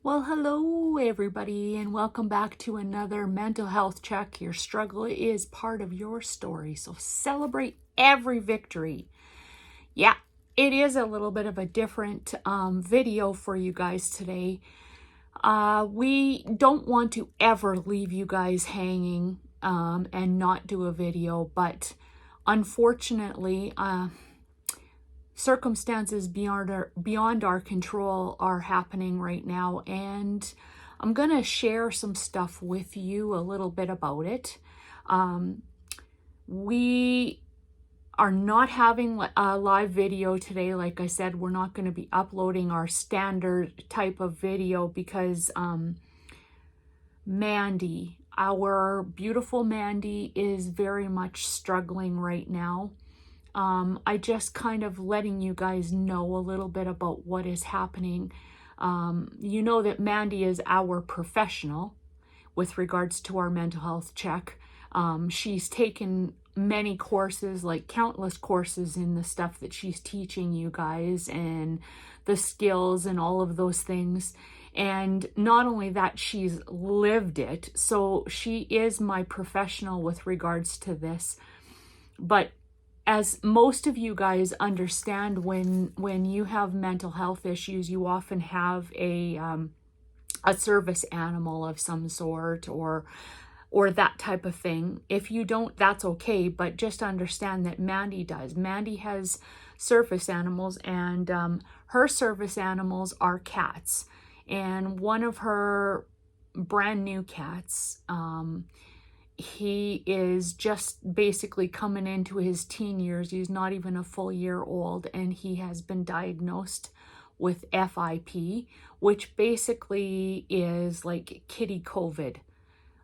Well, hello everybody, and welcome back to another mental health check. Your struggle is part of your story, so celebrate every victory. Yeah, it is a little bit of a different video for you guys today. We don't want to ever leave you guys hanging and not do a video, but unfortunately, circumstances beyond our control are happening right now, and I'm going to share some stuff with you a little bit about it. We are not having a live video today. Like I said, we're not going to be uploading our standard type of video because Mandy, our beautiful Mandy, is very much struggling right now. I just kind of letting you guys know a little bit about what is happening. You know that Mandy is our professional with regards to our mental health check. She's taken many courses, like countless courses in the stuff that she's teaching you guys and the skills and all of those things. And not only that, she's lived it. So she is my professional with regards to this. But as most of you guys understand, when you have mental health issues, you often have a service animal of some sort or that type of thing. If you don't, that's okay, but just understand that Mandy does. Mandy has service animals, and her service animals are cats. And one of her brand new cats, he is just basically coming into his teen years. He's not even a full year old, and he has been diagnosed with FIP, which basically is like kitty COVID.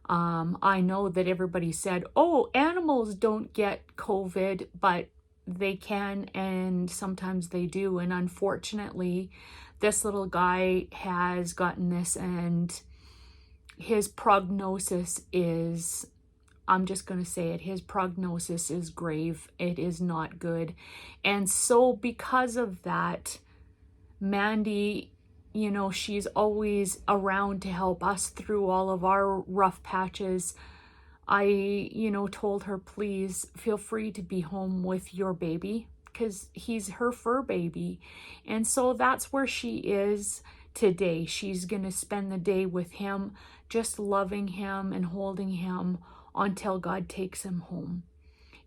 I know that everybody said, oh, animals don't get COVID, but they can, and sometimes they do. And unfortunately, this little guy has gotten this, and his prognosis is, I'm just going to say it, his prognosis is grave. It is not good. And so because of that, Mandy, you know, she's always around to help us through all of our rough patches. I, told her, please feel free to be home with your baby because he's her fur baby. And so that's where she is today. She's going to spend the day with him, just loving him and holding him until God takes him home.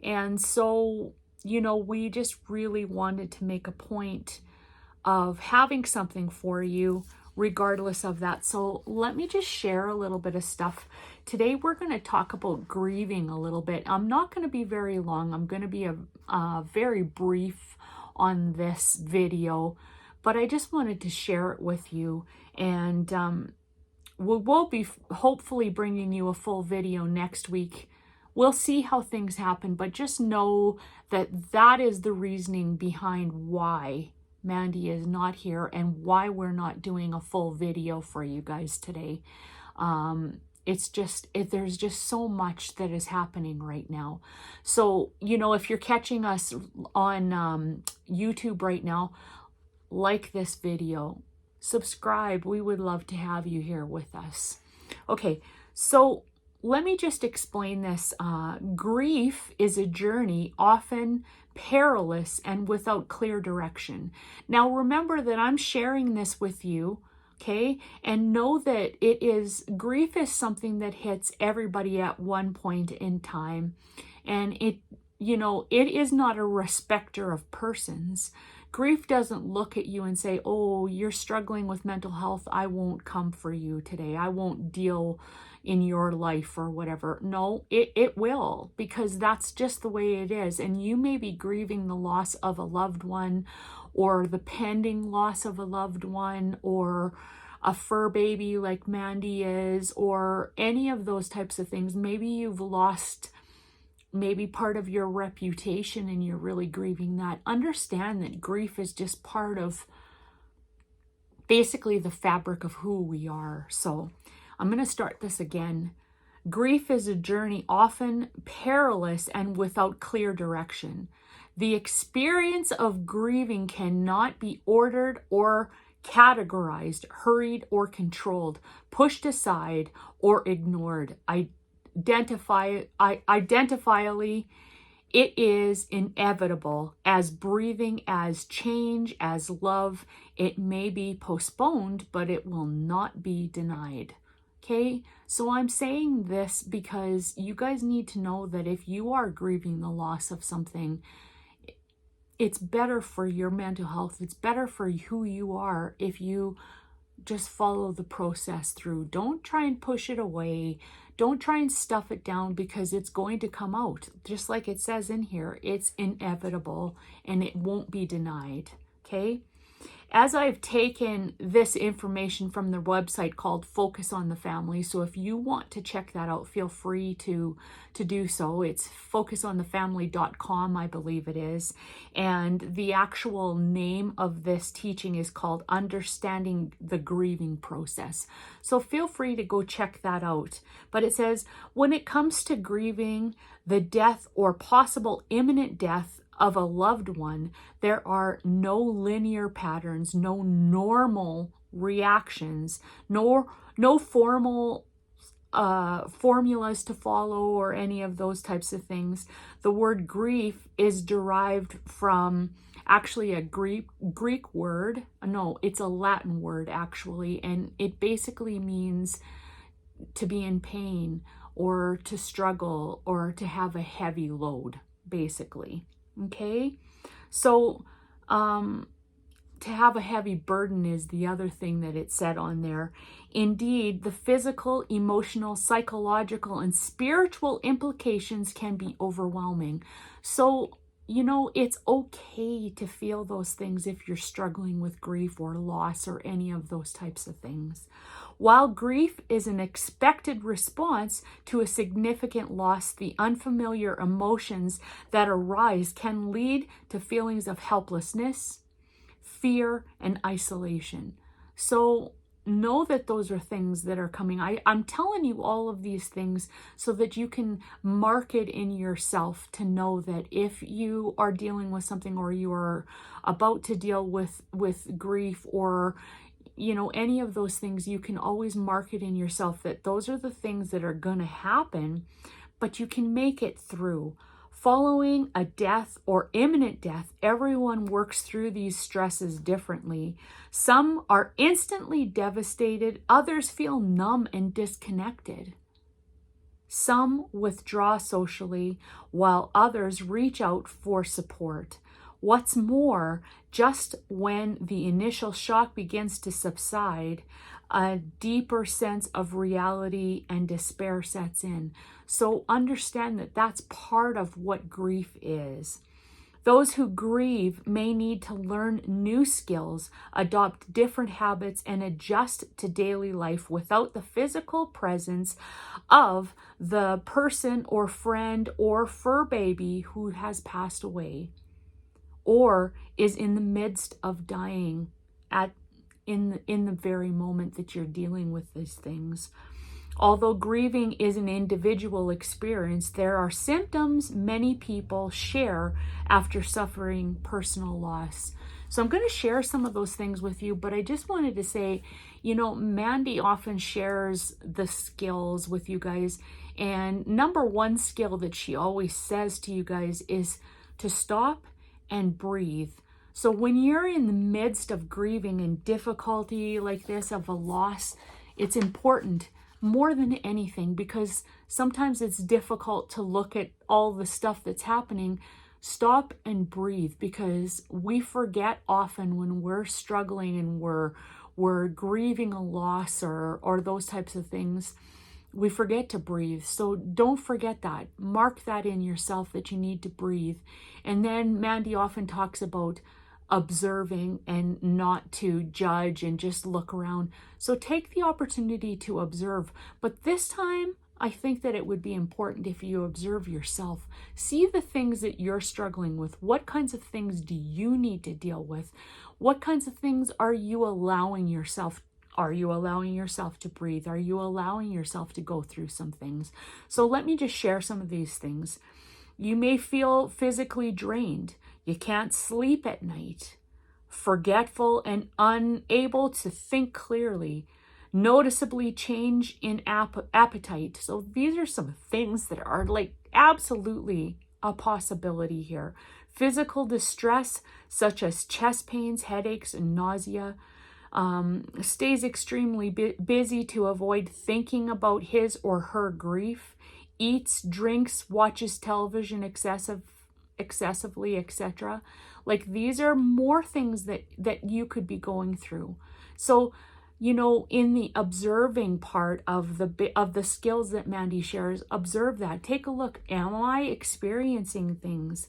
And so, we just really wanted to make a point of having something for you regardless of that. So let me just share a little bit of stuff. Today we're going to talk about grieving a little bit. I'm not going to be very long. I'm going to be very brief on this video, but I just wanted to share it with you. And we'll be hopefully bringing you a full video next week. We'll see how things happen, but just know that that is the reasoning behind why Mandy is not here and why we're not doing a full video for you guys today. It's just, there's just so much that is happening right now. So, if you're catching us on YouTube right now, like this video, subscribe. We would love to have you here with us. Okay, so let me just explain this. Grief is a journey, often perilous and without clear direction. Now remember that I'm sharing this with you, okay? And know that grief is something that hits everybody at one point in time. And it is not a respecter of persons. Grief doesn't look at you and say, oh, you're struggling with mental health, I won't come for you today. I won't deal in your life or whatever. No, it will, because that's just the way it is. And you may be grieving the loss of a loved one, or the pending loss of a loved one, or a fur baby like Mandy is, or any of those types of things. Maybe you've lost maybe part of your reputation and you're really grieving that. Understand that grief is just part of basically the fabric of who we are. So I'm going to start this again. Grief is a journey, often perilous and without clear direction. The experience of grieving cannot be ordered or categorized, hurried, or controlled, pushed aside, or ignored. Identifiably, it is inevitable, as breathing, as change, as love. It may be postponed, but it will not be denied. Okay, so I'm saying this because you guys need to know that if you are grieving the loss of something, it's better for your mental health. It's better for who you are if you just follow the process through. Don't try and push it away. Don't try and stuff it down, because it's going to come out. Just like it says in here, it's inevitable and it won't be denied. Okay? As I've taken this information from their website called Focus on the Family, so if you want to check that out, feel free to do so. It's focusonthefamily.com, I believe it is. And the actual name of this teaching is called Understanding the Grieving Process. So feel free to go check that out. But it says, when it comes to grieving the death or possible imminent death of a loved one, there are no linear patterns, no normal reactions, no formal formulas to follow or any of those types of things. The word grief is derived from actually a Greek word. No, it's a Latin word actually, and it basically means to be in pain or to struggle or to have a heavy load, basically. Okay, so to have a heavy burden is the other thing that it said on there. Indeed, the physical, emotional, psychological, and spiritual implications can be overwhelming. So, you know, it's okay to feel those things if you're struggling with grief or loss or any of those types of things. While grief is an expected response to a significant loss, the unfamiliar emotions that arise can lead to feelings of helplessness, fear, and isolation. So know that those are things that are coming. I'm telling you all of these things so that you can mark it in yourself to know that if you are dealing with something or you are about to deal with grief or you know, any of those things, you can always mark it in yourself that those are the things that are going to happen, but you can make it through. Following a death or imminent death, everyone works through these stresses differently. Some are instantly devastated, others feel numb and disconnected. Some withdraw socially, while others reach out for support. What's more, just when the initial shock begins to subside, a deeper sense of reality and despair sets in. So understand that that's part of what grief is. Those who grieve may need to learn new skills, adopt different habits, and adjust to daily life without the physical presence of the person or friend or fur baby who has passed away or is in the midst of dying in the very moment that you're dealing with these things. Although grieving is an individual experience, there are symptoms many people share after suffering personal loss. So I'm going to share some of those things with you, but I just wanted to say, you know, Mandy often shares the skills with you guys. And number one skill that she always says to you guys is to stop and breathe. So when you're in the midst of grieving and difficulty like this of a loss, it's important more than anything, because sometimes it's difficult to look at all the stuff that's happening. Stop and breathe, because we forget often when we're struggling and we're grieving a loss or those types of things. We forget to breathe. So don't forget that. Mark that in yourself that you need to breathe. And then Mandy often talks about observing and not to judge and just look around. So take the opportunity to observe. But this time, I think that it would be important if you observe yourself. See the things that you're struggling with. What kinds of things do you need to deal with? What kinds of things are you allowing yourself? Are you allowing yourself to breathe? Are you allowing yourself to go through some things? So let me just share some of these things. You may feel physically drained. You can't sleep at night. forgetful, and unable to think clearly. Noticeably change in appetite. So these are some things that are like absolutely a possibility here. Physical distress, such as chest pains, headaches, and nausea. Stays extremely busy to avoid thinking about his or her grief. Eats, drinks, watches television excessively, etc. Like, these are more things that you could be going through. So, you know, in the observing part of the skills that Mandy shares, observe that. Take a look. Am I experiencing things?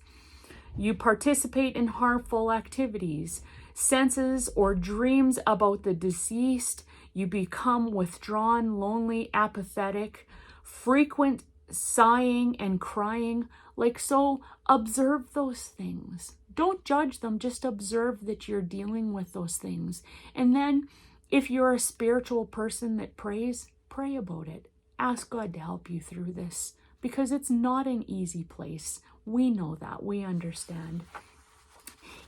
You participate in harmful activities, senses or dreams about the deceased. You become withdrawn, lonely, apathetic, frequent sighing and crying. Like, so observe those things. Don't judge them, just observe that you're dealing with those things. And then if you're a spiritual person that prays, pray about it. Ask God to help you through this, because it's not an easy place. We know that. We understand.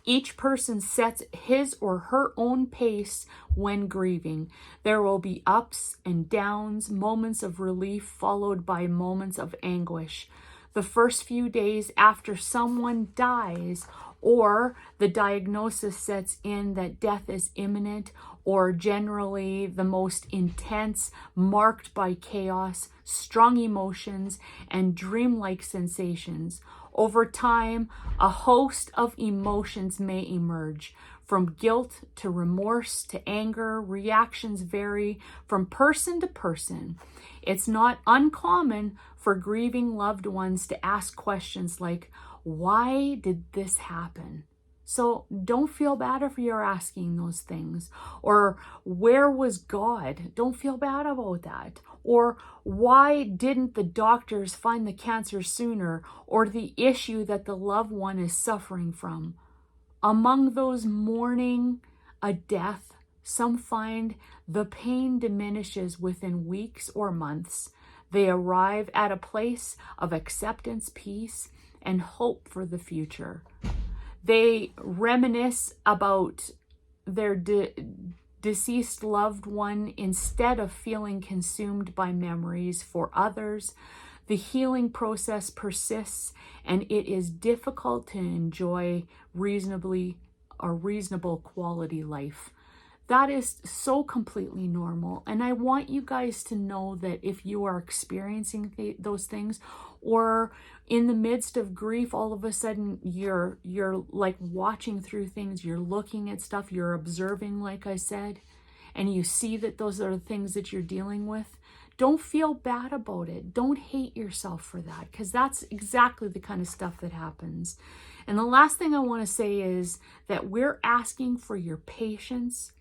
Each person sets his or her own pace when grieving. There will be ups and downs, moments of relief followed by moments of anguish. The first few days after someone dies, or the diagnosis sets in that death is imminent, or generally the most intense, marked by chaos, strong emotions, and dreamlike sensations. Over time, a host of emotions may emerge. From guilt to remorse to anger, reactions vary from person to person. It's not uncommon for grieving loved ones to ask questions like, why did this happen? So don't feel bad if you're asking those things. Or where was God? Don't feel bad about that. Or why didn't the doctors find the cancer sooner? Or the issue that the loved one is suffering from. Among those mourning a death, some find the pain diminishes within weeks or months. They arrive at a place of acceptance, peace, and hope for the future. They reminisce about their deceased loved one instead of feeling consumed by memories. For others, the healing process persists, and it is difficult to enjoy a reasonable quality life. That is so completely normal. And I want you guys to know that if you are experiencing those things, or in the midst of grief, all of a sudden you're like watching through things, you're looking at stuff, you're observing, like I said, and you see that those are the things that you're dealing with, don't feel bad about it. Don't hate yourself for that, because that's exactly the kind of stuff that happens. And the last thing I want to say is that we're asking for your patience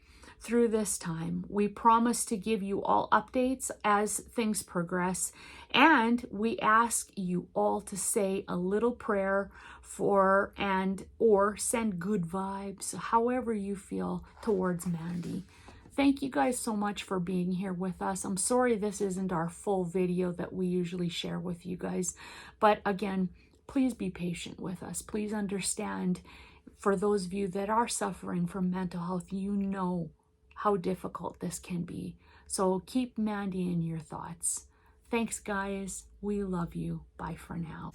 through this time. We promise to give you all updates as things progress, and we ask you all to say a little prayer for or send good vibes, however you feel, towards Mandy. Thank you guys so much for being here with us. I'm sorry this isn't our full video that we usually share with you guys, but again, please be patient with us. Please understand, for those of you that are suffering from mental health, you know how difficult this can be. So keep Mandy in your thoughts. Thanks, guys. We love you. Bye for now.